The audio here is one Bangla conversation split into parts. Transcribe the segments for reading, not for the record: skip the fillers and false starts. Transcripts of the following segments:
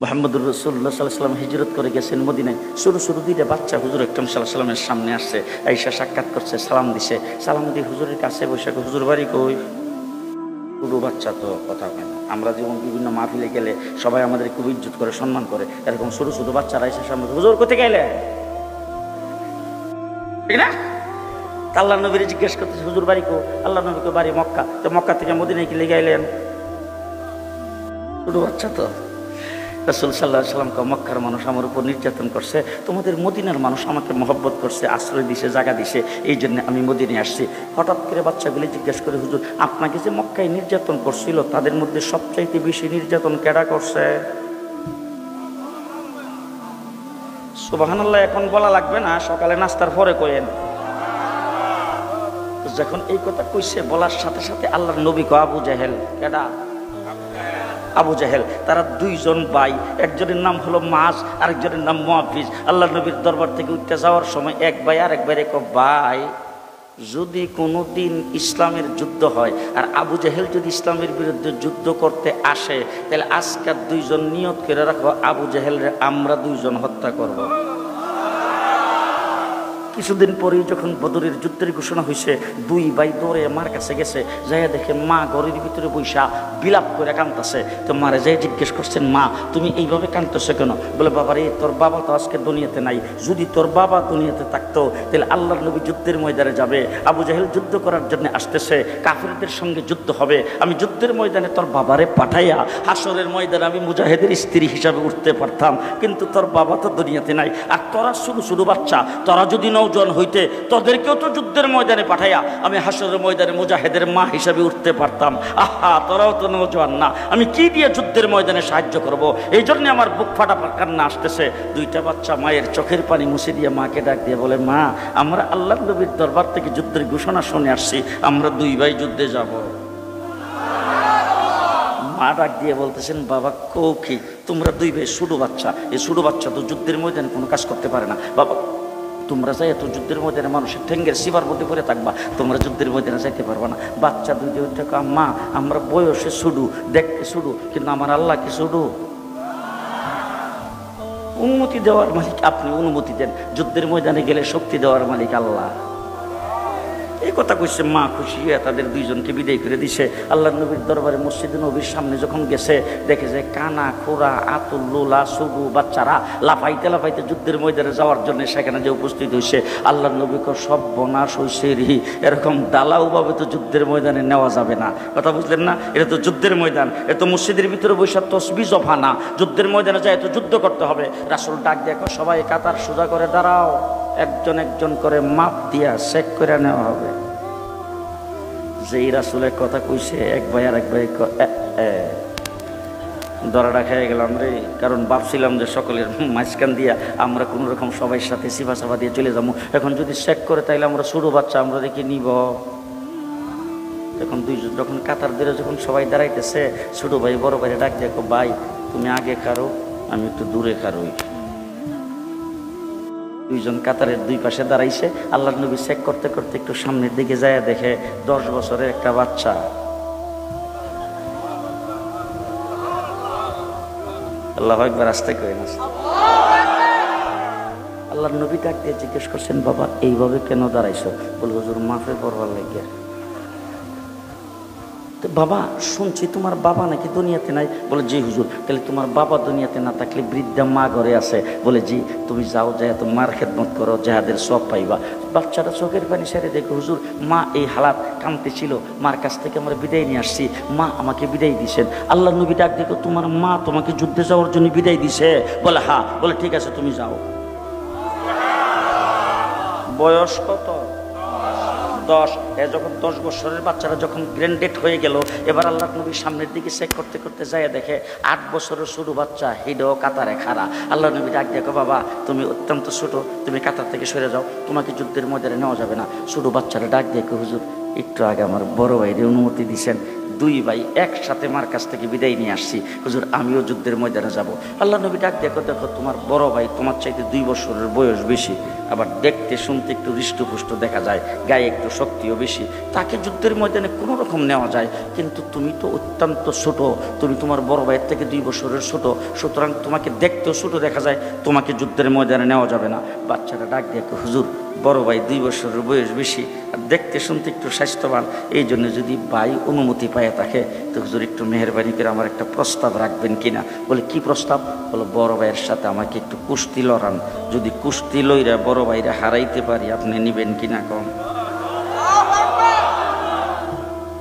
মুহাম্মদুর রাসূলুল্লাহ সাল্লাল্লাহু আলাইহি ওয়াসাল্লাম হিজরত করে গেছেন মদিনায়। ছোট ছোট দুইটা বাচ্চা হুজুর আকরাম সাল্লাল্লাহু আলাইহি ওয়াসাল্লামের সামনে আসছে, আয়েশা সাক্ষাৎ করছে, সালাম দিছে। সালাম দিয়ে হুজুরের কাছে বসে হুজুর বাড়ি কই? ছোট বাচ্চা তো কথা হয় না। আমরা যেমন বিভিন্ন মাহফিলে গেলে সবাই আমাদের খুব ইজ্জত করে, সম্মান করে, এরকম ছোট ছোট বাচ্চারা এসে সামনে, হুজুর কোথায় গেলে? ঠিক না? আল্লাহ নবীর জিজ্ঞেস করতেছে হুজুর বাড়ি কো? আল্লাহ নবীকে বাড়ি মক্কা। তো মক্কা থেকে মদিনায় কি লেগে গেলেন? ছোট বাচ্চা তো। রাসূল সাল্লাল্লাহু আলাইহি ওয়াসাল্লাম মক্কার মানুষ আমার উপর নির্যাতন করছে, তোমাদের মদিনার মানুষ আমাকে মহব্বত করছে, আশ্রয় দিছে, জায়গা দিছে, এই জন্য আমি মদিনায় আসছি। হঠাৎ করে বাচ্চাগুলি জিজ্ঞেস করে হুজুর আপনাকে যে মক্কায় নির্যাতন করছিল তাদের মধ্যে সবচাইতে বেশি নির্যাতন কেডা করছে? সুবহানাল্লাহ এখন বলা লাগবে না, সকালে নাস্তার পরে কইেন। যখন এই কথা কইছে বলার সাথে সাথে আল্লাহর নবী কয় আবু জাহেল। কেডা? আবু জাহেল। তারা দুইজন ভাই, একজনের নাম হলো মাস, আরেকজনের নাম মুআফিজ। আল্লাহ নবীর দরবার থেকে উঠতে যাওয়ার সময় এক ভাই আরেক ভাইরে কয় ভাই যদি কোনোদিন ইসলামের যুদ্ধ হয় আর আবু জাহেল যদি ইসলামের বিরুদ্ধে যুদ্ধ করতে আসে তাহলে আজকাল দুইজন নিয়ত করে রাখো আবু জাহেলরে আমরা দুইজন হত্যা করব। কিছুদিন পরেই যখন বদরের যুদ্ধের ঘোষণা হয়েছে, দুই ভাই দৌড়ে মার কাছে গেছে, যাইয়া দেখে মা ঘরের ভিতরে বৈশা বিলাপ করে কাঁদতেছে। তো মারে যাই জিজ্ঞেস করছেন মা তুমি এইভাবে কাঁদতেছো কেন? বলে বাবা রে তোর বাবা তো আজকে দুনিয়াতে নাই, যদি তোর বাবা দুনিয়াতে থাকতো তাহলে আল্লাহর নবী যুদ্ধের ময়দানে যাবে, আবু জাহেল যুদ্ধ করার জন্য আসতেছে, কাফিরদের সঙ্গে যুদ্ধ হবে, আমি যুদ্ধের ময়দানে তোর বাবারে পাঠাইয়া হাসরের ময়দানে আমি মুজাহিদের স্ত্রী হিসাবে উঠতে পারতাম, কিন্তু তোর বাবা তো দুনিয়াতে নাই। আর তোরা শুধু শুধু বাচ্চা, তোরা যদি নওজোয়ান হইতে তোদেরকেও তো যুদ্ধের ময়দানে পাঠাইয়া আমি হাসরের ময়দানে মুজাহিদের মা হিসাবে উঠতে পারতাম। আহা তোরাও তো নওজোয়ান না, আমি কি দিয়ে যুদ্ধের ময়দানে সাহায্য করব? এই জন্য আমার বুক ফাটা কান্না আসতেছে। দুইটা বাচ্চা মায়ের চোখের পানি মুছে দিয়ে মাকে ডাক দিয়ে বলে মা আমরা আল্লাহর নবীর দরবার থেকে যুদ্ধের ঘোষণা শুনে আসছি, আমরা দুই ভাই যুদ্ধে যাব। মা ডাক দিয়ে বলতেছেন বাবা কও কি তোমরা দুই ভাই ছোট বাচ্চা, এই ছোট বাচ্চা তো যুদ্ধের ময়দানে কোনো কাজ করতে পারে না, বাবা তোমরা যাই এত যুদ্ধের ময়দানে মানুষের ঠেঙ্গের শিবার মধ্যে পড়ে থাকবা, তোমরা যুদ্ধের ময়দানে যাইতে পারবা না। বাচ্চা দুইটা উঠে মা আমরা বয়সে ছুডু, দেখতে ছুডু, কিন্তু আমার আল্লাহ কি ছুডু? অনুমতি দেওয়ার মালিক আপনি, অনুমতি দেন। যুদ্ধের ময়দানে গেলে শক্তি দেওয়ার মালিক আল্লাহ। এই কথা কইছে মা খুশি হয়ে তাদের দুইজনকে বিদায় করে দিছে। আল্লাহ নবীর দরবারে মসজিদে নবীর সামনে যখন গেছে দেখে যে কানা খোরা আতুল লোলা সুগু বাচ্চারা লাফাইতে লাফাইতে যুদ্ধের ময়দানে যাওয়ার জন্য সেখানে যে উপস্থিত হয়েছে। আল্লাহ নবীকে সব বনাশ হয়েছে রি, এরকম দালাউভাবে তো যুদ্ধের ময়দানে নেওয়া যাবে না। কথা বুঝলেন না? এটা তো যুদ্ধের ময়দান, এটা তো মসজিদের ভিতরে বৈশাখ তসবি জফা না, যুদ্ধের ময়দানে যায় তো যুদ্ধ করতে হবে। রাসূল ডাক দেখো সবাই কাতার সোজা করে দাঁড়াও, একজন একজন করে মাপ দিয়া চেক করে নেওয়া হবে। যেই রাসূলের কথা কইছে এক ভাই আর এক ভাই দরাটা খেয়ে গেলাম রে, কারণ ভাবছিলাম যে সকলের মাঝখান দিয়া আমরা কোনো রকম সবাই সাথে সিফা সাফা দিয়ে চলে যাবো, এখন যদি চেক করে তাইলে আমরা ছোট বাচ্চা আমরা দেখে নিব। এখন দুইজন যখন কাতার ধরে যখন সবাই দাঁড়াইতেছে, ছোট ভাই বড় ভাই ডাক দেখো ভাই তুমি আগে খারো আমি একটু দূরে খারোই। দুইজন কাতারের দুই পাশে দাঁড়াইছে। আল্লাহর নবী চেক করতে করতে একটু সামনের দিকে যায় দেখে 10 বছরের একটা বাচ্চা। আল্লাহু আকবার, আস্তে কই না। আল্লাহর নবী ডাক দিয়ে জিজ্ঞেস করছেন বাবা এইভাবে কেন দাঁড়াইছো? বল হুজুর মাফে পড়বার লাগিয়া। তো বাবা শুনছি তোমার বাবা নাকি দুনিয়াতে নাই? বলে জি হুজুর। তাহলে তোমার বাবা দুনিয়াতে না থাকলে বৃদ্ধা মা ঘরে আছে? বলে জি। তুমি যাও যায় তো মার খেদমত করো, যাহাদের সব পাইবা। বাচ্চাটা চোখের পানি সেরে দেখো হুজুর মা এই হালাত কাঁদতে ছিল, মার কাছ থেকে আমরা বিদায় নিয়ে আসছি, মা আমাকে বিদায় দিছেন। আল্লাহ নবী ডাক দেখো তোমার মা তোমাকে যুদ্ধে যাওয়ার জন্য বিদায় দিছে? বলে হ্যাঁ। বলে ঠিক আছে তুমি যাও। বয়স কত? 10। যখন 10 বছরের বাচ্চারা যখন গ্র্যান্ডেড হয়ে গেল, এবার আল্লাহ নবীর সামনের দিকে চেক করতে করতে যায় দেখে 8 বছরের ছোট বাচ্চা হিডো কাতারে খাড়া। আল্লাহ নবী ডাক দেখো বাবা তুমি অত্যন্ত ছোট, তুমি কাতার থেকে সরে যাও, তোমাকে যুদ্ধের ময়দানে নেওয়া যাবে না। ছোট বাচ্চারা ডাক দেখো হুজুর একটু আগে আমার বড় ভাইয়ের অনুমতি দিছেন, দুই ভাই একসাথে মার কাছ থেকে বিদায় নিয়ে আসছি, হুজুর আমিও যুদ্ধের ময়দানে যাব। আল্লাহ নবী ডাক দেখো, দেখো তোমার বড় ভাই তোমার চাইতে 2 বছরের বয়স বেশি, আবার দেখতে শুনতে একটু হৃষ্টপুষ্ট দেখা যায়, গায়ে একটু শক্তিও বেশি, তাকে যুদ্ধের ময়দানে কোনো রকম নেওয়া যায়, কিন্তু তুমি তো অত্যন্ত ছোট, তুমি তোমার বড় ভাইয়ের থেকে 2 বছরের ছোট, সুতরাং তোমাকে দেখতেও ছোট দেখা যায়, তোমাকে যুদ্ধের ময়দানে নেওয়া যাবে না। বাচ্চাটা ডাক দেখো, হুজুর বড় ভাই 2 বছরের বয়স বেশি আর দেখতে শুনতে একটু স্বাস্থ্যবান, এই জন্য যদি ভাই অনুমতি পায় থাকে তো হুজুর একটু মেহরবানি করে আমার একটা প্রস্তাব রাখবেন কিনা। বলে কি প্রস্তাব? বলো বড় ভাইয়ের সাথে আমাকে একটু কুস্তি লড়ান, যদি কুস্তি লইরা বড় ভাইরা হারাইতে পারি আপনি নিবেন কিনা কম।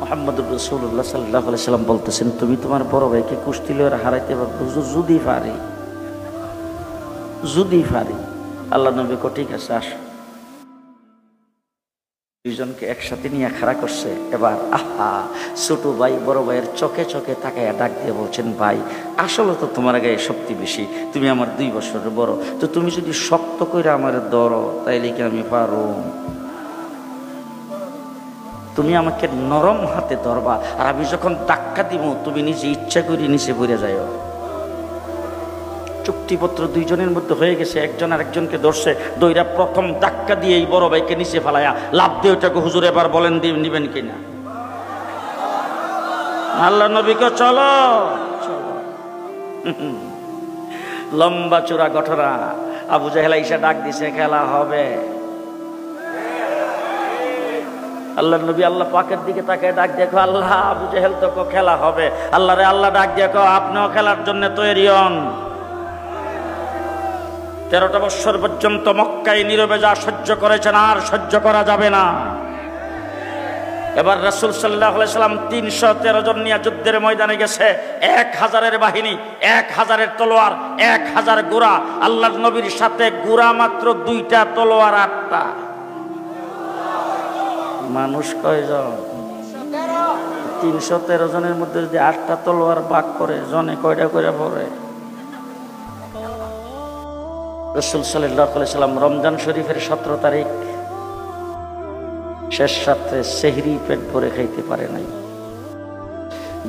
মুহাম্মদুর রাসূলুল্লাহ সাল্লাল্লাহু আলাইহি সাল্লাম বলতেছেন, তুমি তোমার বড় ভাইকে কুস্তি লইরা হারাইতে পারবে? হুজুর যদি পারি, যদি পারি। আল্লাহ নবী কো ঠিক আছে আসো। দুইজনকে একসাথে নিয়ে খাড়া করছে। এবার আহা, ছোট ভাই বড় ভাইয়ের চোখে চোখে তাকাইয়া ডাক দিয়ে বলছেন, ভাই আসলে তো তোমার গায়ে শক্তি বেশি, তুমি আমার 2 বছরের বড়, তো তুমি যদি শক্ত করে আমার ধরো তাইলে কি আমি পারো? তুমি আমাকে নরম হাতে ধরবা, আর আমি যখন ধাক্কা দিব তুমি নিজে ইচ্ছা করে নিচে পড়ে যাও। চুক্তিপত্র দুইজনের মধ্যে হয়ে গেছে, একজন আর একজনকে ধরছে, দইরা প্রথম ধাক্কা দিয়ে এই বড় ভাইকে নিচে ফেলায়া লাভ দিয়ে ওটাকে হুজুর এবার বলেন নিবেন কিনা। আল্লাহ নবীকে চলো চলো। লম্বা চূড়া ঘটনা। আবু জাহেল আইসা ডাক দিছে, খেলা হবে। আল্লাহ নবী আল্লাহ পাকের দিকে তাকে ডাক দেখো, আল্লাহ আবু জাহেল তো খেলা হবে। আল্লাহ রে আল্লাহ ডাক দেখো, আপনিও খেলার জন্য তৈরি হন। 13টা বছর পর্যন্ত মক্কায় নীরবে যা সহ্য করেছেন আর সহ্য করা যাবে না। এবার রাসূল সাল্লাল্লাহু আলাইহি সাল্লাম 313 জন নিয়ে যুদ্ধের ময়দানে গেছে। 1000-এর বাহিনী, 1000-এর তলোয়ার, 1000 ঘোড়া। আল্লাহর নবীর সাথে ঘোড়া মাত্র 2টা, তলোয়ার 8টা। মানুষ কয়জন? 313 জনের মধ্যে যদি 8টা তলোয়ার ভাগ করে জনে কয়টা করে পড়ে? রাসূল সাল্লাল্লাহু আলাইহি সাল্লাম রমজান শরীফের 17 তারিখ শেষ রাত্রে সেহরি পেট ভরে খাইতে পারে নাই।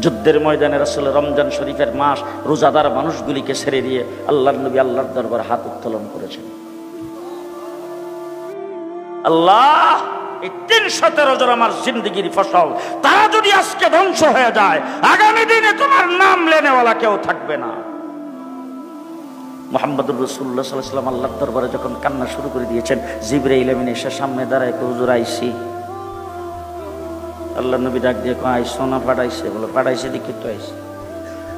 যুদ্ধের ময়দানে রাসূল রমজান শরীফের মাস রোজাদার মানুষগুলিকে ছেড়ে দিয়ে আল্লাহর নবী আল্লাহর দরবারে হাত উত্তোলন করেছেন। আল্লাহ, এই 313 জন আমার জিন্দেগির ফসল, তারা যদি আজকে ধ্বংস হয়ে যায়, আগামী দিনে তোমার নাম লেনেওয়ালা কেউ থাকবে না। মুহাম্মদুর রাসূলুল্লাহ সাল্লাল্লাহু আলাইহি ওয়াসাল্লাম আল্লাহর দরবারে যখন কান্না শুরু করে দিয়েছেন, জিবরাইল আমিন এসে সামনে দাঁড়ায়, হুজুর আইছি। আল্লাহ নবী ডাক দিয়ে কয়, আইসো না? পাঠাইছে। বলে পাঠাইছে দেখি তো আইছে।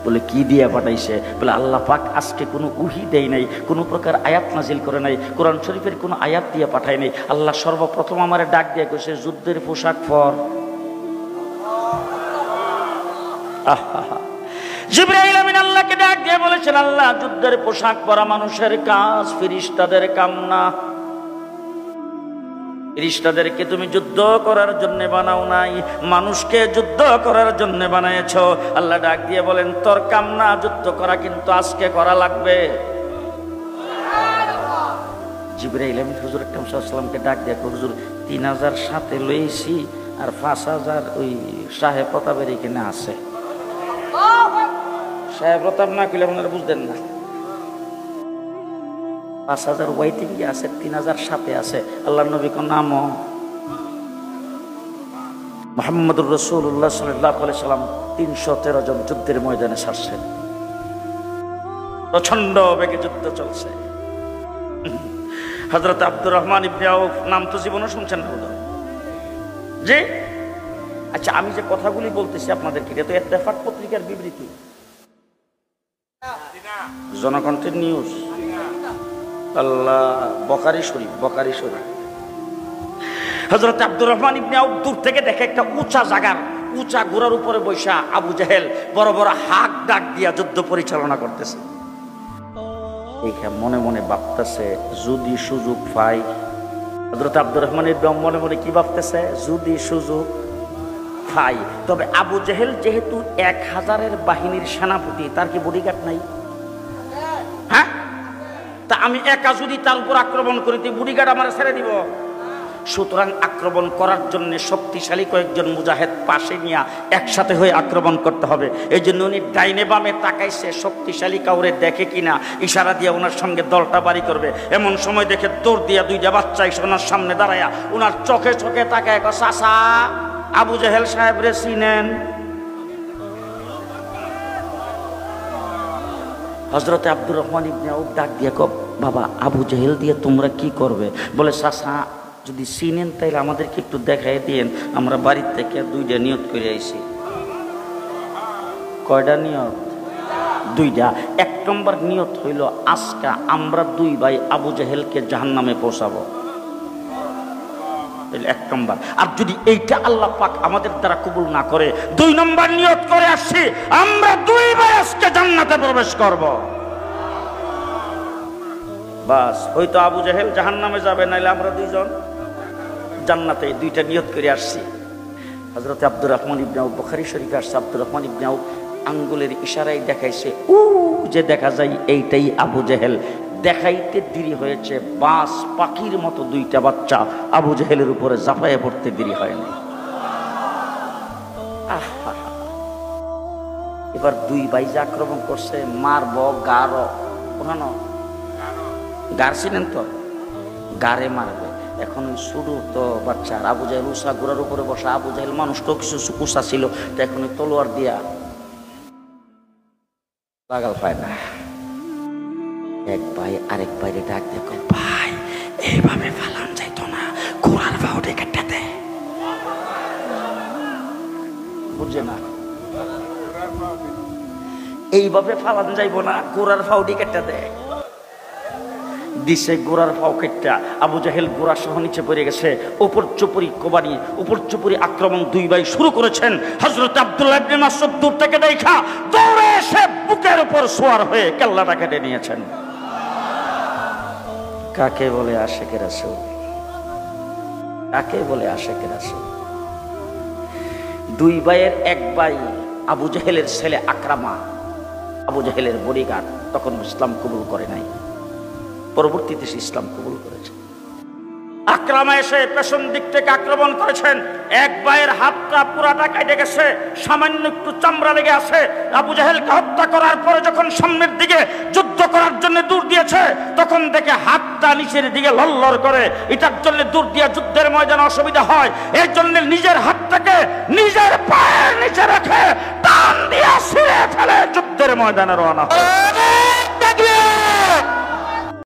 বলে কি দিয়া পাঠাইছে? বলে আল্লাহ পাক আজকে কোনো উহি দেয় নাই, কোনো প্রকার আয়াত নাজিল করে নাই, কোরআন শরীফের কোনো আয়াত দিয়ে পাঠায় নাই। আল্লাহ সর্বপ্রথম আমারে ডাক দিয়ে কইছে, যুদ্ধের পোশাক পর। আহা, জিবরাইল আমিন আল্লাহকে ডাক দিয়ে বলেছেন, আল্লাহ যুদ্ধের পোশাক পরা মানুষের কাজ, ফেরেশতাদের কাম না। ফেরেশতাদেরকে তুমি যুদ্ধ করার জন্য বানাও নাই, মানুষকে যুদ্ধ করার জন্য বানাইছ। আল্লাহ ডাক দিয়ে বলেন, তোর কাম না যুদ্ধ করা, কিন্তু আজকে করা লাগবে। জিবরাইল আমিন হুজুর আকরাম সাল্লাল্লাহু আলাইহি ওয়াসাল্লামকে ডাক দিয়ে, হুজুর 3000 সাথে লইছি আর 5000 ওই সাহেব প্রতাপের এখানে আছে। সাহেব প্রতাপ না কইলে আপনারা বুঝতেন না। 5000 ওয়াইটিং আছে, 3000 সাথে আছে। আল্লাহর নবী কোন নাম? মুহাম্মদুর রাসূলুল্লাহ সাল্লাল্লাহু আলাইহি সাল্লাম 313 জন যুদ্ধের ময়দানে ছাড়ছেন। প্রচন্ড বেগে যুদ্ধ চলছে। হযরত আব্দুর রহমান ইবনে আউফ নাম তো জীবনে শুনছেন না বোধহয়? জি। আচ্ছা, আমি যে কথাগুলি বলতেছি আপনাদেরকে, এটা তো ইত্তেফাক পত্রিকার বিবৃতি, জনকণ্ঠের নিউজ। আল্লাহ, বুখারী শরীফ, বুখারী শরীফ। হযরত আব্দুর রহমান ইবনে আউফ দূর থেকে দেখে একটা উঁচা জায়গার উঁচা ঘোড়ার উপরে বৈশা আবু জাহেল বড় বড় হাক ডাক দিয়া যুদ্ধ পরিচালনা করতেছে। এইখানে মনে মনে ভাবতেছে, যদি সুযোগ পাই। হযরত আব্দুর রহমান ইবনে আউফ মনে মনে কি ভাবতেছে? যদি সুযোগ পাই। তবে আবু জাহেল যেহেতু 1000-এর বাহিনীর সেনাপতি, তার কি বডিগার্ড নাই? হ্যাঁ, তা আমি একা যদি তার উপর আক্রমণ করি, বডিগার্ড আমার ছেড়ে দিব? সুতরাং আক্রমণ করার জন্য শক্তিশালী কয়েকজন মুজাহিদ পাশে নিয়ে একসাথে হয়ে আক্রমণ করতে হবে। এই জন্য উনি ডাইনে বামে তাকাইছে শক্তিশালী কাউরে দেখে কিনা, ইশারা দিয়ে ওনার সঙ্গে দলটা বাড়ি করবে। এমন সময় দেখে দৌড় দিয়া দুইটা বাচ্চা এসে ওনার সামনে দাঁড়ায়া ওনার চোখে চোখে তাকায়, চাচা আবু জেহেল সাহেব রে চিনেন? হযরতে আব্দুর রহমান ইবনে আউফ ডাক দিয়ে কব, বাবা আবু জেহেল দিয়ে তোমরা কি করবে? বলে চাচা যদি চিনেন তাইলে আমাদেরকে একটু দেখাই দিয়েন, আমরা বাড়ির থেকে দুইটা নিয়ত করে আইছি। কয়টা নিয়ত? দুইটা। এক নম্বর নিয়ত হইল আজকে আমরা দুই ভাই আবু জেহেলকে জাহান্নামে পৌঁছাবো, এক নম্বর। আর যদি এইটা আল্লাহ পাক আমাদের দ্বারা কবুল না করে, দুই নম্বর নিয়ত করে আসছি আমরা দুই ভাই আজকে জান্নাতে প্রবেশ করব। বাস, হয়তো আবু জেহেল জাহান্নামে যাবে, নাইলে আমরা দুইজন জান্নাতে। দুইটা নিয়ত করে আসছি। হযরত আব্দুর রহমান ইবনে আউফ, বুখারী শরীফে আসছে, আব্দুর রহমান ইবনে আউফ আঙ্গুলের ইশারায় দেখাইছে, ও যে দেখা যায় এইটাই আবু জেহেল। দেখাইতে দেরি হয়েছে, বাস পাখির মতো দুইটা বাচ্চা আবু জেহেলের উপরে ঝাঁপাইয়ে পড়তে দেরি হয়নি। এবার দুই ভাই যে আক্রমণ করছে, মারব গার, ওখানে গার ছিলেন তো, গারে মারবে। এখন ওই শুরু তো বাচ্চার আবু জেহেল উষা গোড়ার উপরে বসা, আবু জেহেল মানুষটাও কিছু উষা ছিল, তো এখন ওই তলোয়ার দিয়া লাগাল পায় না। এক ভাই আরেক ভাইরে ডাক দেখো, ভাই এইভাবে ফালান যাইতো না, ঘোড়ার ফাউডে কেটে দে। বুঝছে না? এইভাবে ফালান যাইব না, ঘোড়ার ফাউডি কেটে দে। দিছে গোড়ার ফাও কেটটা, আবু জেহেল গোড়া সহ নিচে পড়ে গেছে। উপর চুপুরি কোবানি, উপর চুপুরি আক্রমণ দুই ভাই শুরু করেছেন। হযরত আব্দুল্লাহ ইবনে মাসউদ দূর থেকে দেখা দৌড়ে এসে বুকের উপর সোয়ার হয়ে কেল্লাটা কেটে নিয়েছেন। কাকে বলে আশিকে রাসূল? কাকে বলে আশিকে রাসূল? দুই ভাইয়ের এক ভাই আবু জেহেলের ছেলে আকরামা, আবু জেহেলের বডিগার্ড, তখন ইসলাম কবুল করে নাই, পরবর্তীতে ইসলাম কবুল করেছে। আকরামা এসে পেছন দিক থেকে আক্রমণ করেছেন। এক ভাইয়ের হাতটা পুরাটা কেটে গেছে, সামান্য একটু চামড়া লেগে আছে। আবু জেহেলকে হত্যা করার পরে যখন সামনের দিকে যুদ্ধ করার জন্য দূর দিয়েছে, তখন দেখে হাতটা নিচের দিকে লড়লড় করে। এটার জন্য দূর দিয়ে যুদ্ধের ময়দানে অসুবিধা হয়, এর জন্য নিজের হাতটাকে নিজের পায়ের নিচে রেখে টান দিয়ে ছিঁড়ে ফেলে যুদ্ধের ময়দানে রওনা হয়।